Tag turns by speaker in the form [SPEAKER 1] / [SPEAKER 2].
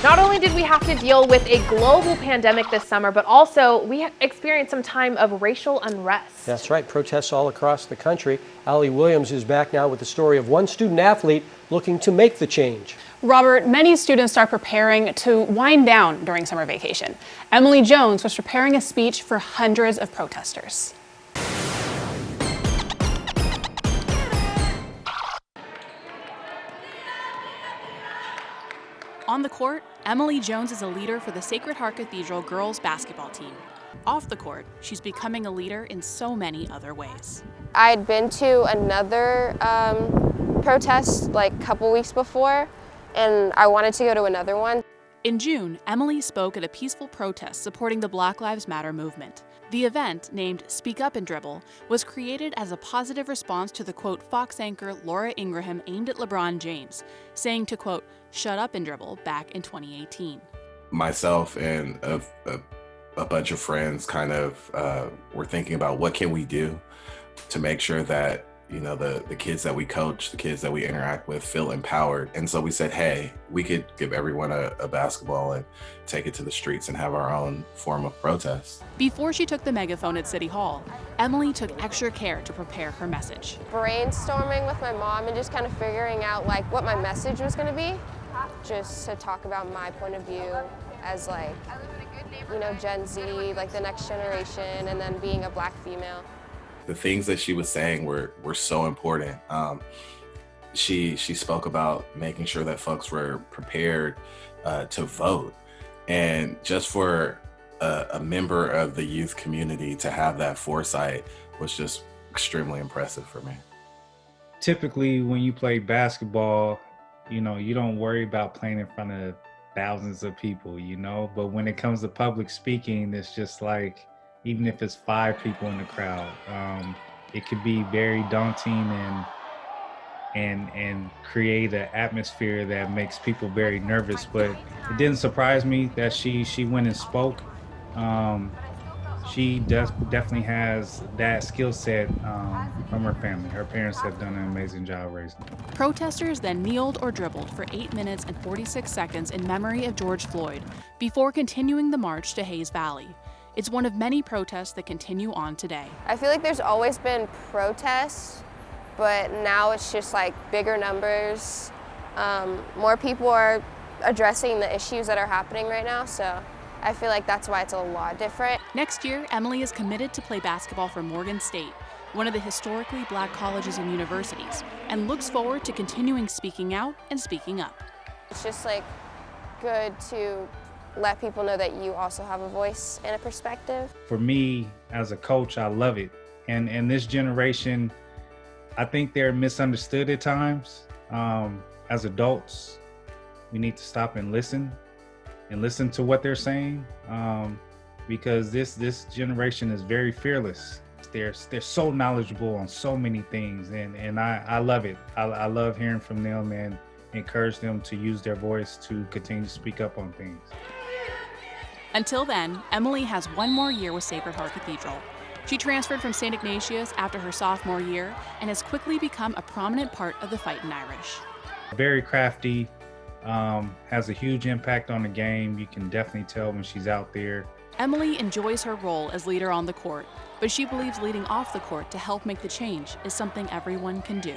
[SPEAKER 1] Not only did we have to deal with a global pandemic this summer, but also we experienced some time of racial unrest.
[SPEAKER 2] That's right, protests all across the country. Allie Williams is back now with the story of one student athlete looking to make the change.
[SPEAKER 3] Robert, many students are preparing to wind down during summer vacation. Emily Jones was preparing a speech for hundreds of protesters. On the court, Emily Jones is a leader for the Sacred Heart Cathedral girls basketball team. Off the court, she's becoming a leader in so many other ways.
[SPEAKER 4] I had been to another protest like a couple weeks before, and I wanted to go to another one.
[SPEAKER 3] In June, Emily spoke at a peaceful protest supporting the Black Lives Matter movement. The event, named Speak Up and Dribble, was created as a positive response to the, quote, Fox anchor Laura Ingraham aimed at LeBron James, saying to, quote, shut up and dribble back in 2018.
[SPEAKER 5] Myself and a bunch of friends kind of were thinking about what can we do to make sure that, you know, the kids that we coach, the kids that we interact with feel empowered. And so we said, hey, we could give everyone a basketball and take it to the streets and have our own form of protest.
[SPEAKER 3] Before she took the megaphone at City Hall, Emily took extra care to prepare her message.
[SPEAKER 4] Brainstorming with my mom and just kind of figuring out like what my message was going to be, just to talk about my point of view as like, you know, Gen Z, like the next generation, and then being a Black female.
[SPEAKER 5] The things that she was saying were so important. She spoke about making sure that folks were prepared to vote. And just for a member of the youth community to have that foresight was just extremely impressive for me.
[SPEAKER 6] Typically, when you play basketball, you know, you don't worry about playing in front of thousands of people, you know, but when it comes to public speaking, it's just like, even if it's 5 people in the crowd, it could be very daunting and create an atmosphere that makes people very nervous. But it didn't surprise me that she went and spoke. She definitely has that skill set from her family. Her parents have done an amazing job raising her.
[SPEAKER 3] Protesters then kneeled or dribbled for 8 minutes and 46 seconds in memory of George Floyd before continuing the march to Hayes Valley. It's one of many protests that continue on today.
[SPEAKER 4] I feel like there's always been protests, but now it's just like bigger numbers. More people are addressing the issues that are happening right now, so I feel like that's why it's a lot different.
[SPEAKER 3] Next year, Emily is committed to play basketball for Morgan State, one of the historically Black colleges and universities, and looks forward to continuing speaking out and speaking up.
[SPEAKER 4] It's just like good to let people know that you also have a voice and a perspective.
[SPEAKER 6] For me, as a coach, I love it. And this generation, I think they're misunderstood at times. As adults, we need to stop and listen to what they're saying, because this generation is very fearless. They're so knowledgeable on so many things, and I love it. I love hearing from them and encourage them to use their voice to continue to speak up on things.
[SPEAKER 3] Until then, Emily has one more year with Sacred Heart Cathedral. She transferred from St. Ignatius after her sophomore year and has quickly become a prominent part of the Fightin' Irish.
[SPEAKER 6] Very crafty, has a huge impact on the game. You can definitely tell when she's out there.
[SPEAKER 3] Emily enjoys her role as leader on the court, but she believes leading off the court to help make the change is something everyone can do.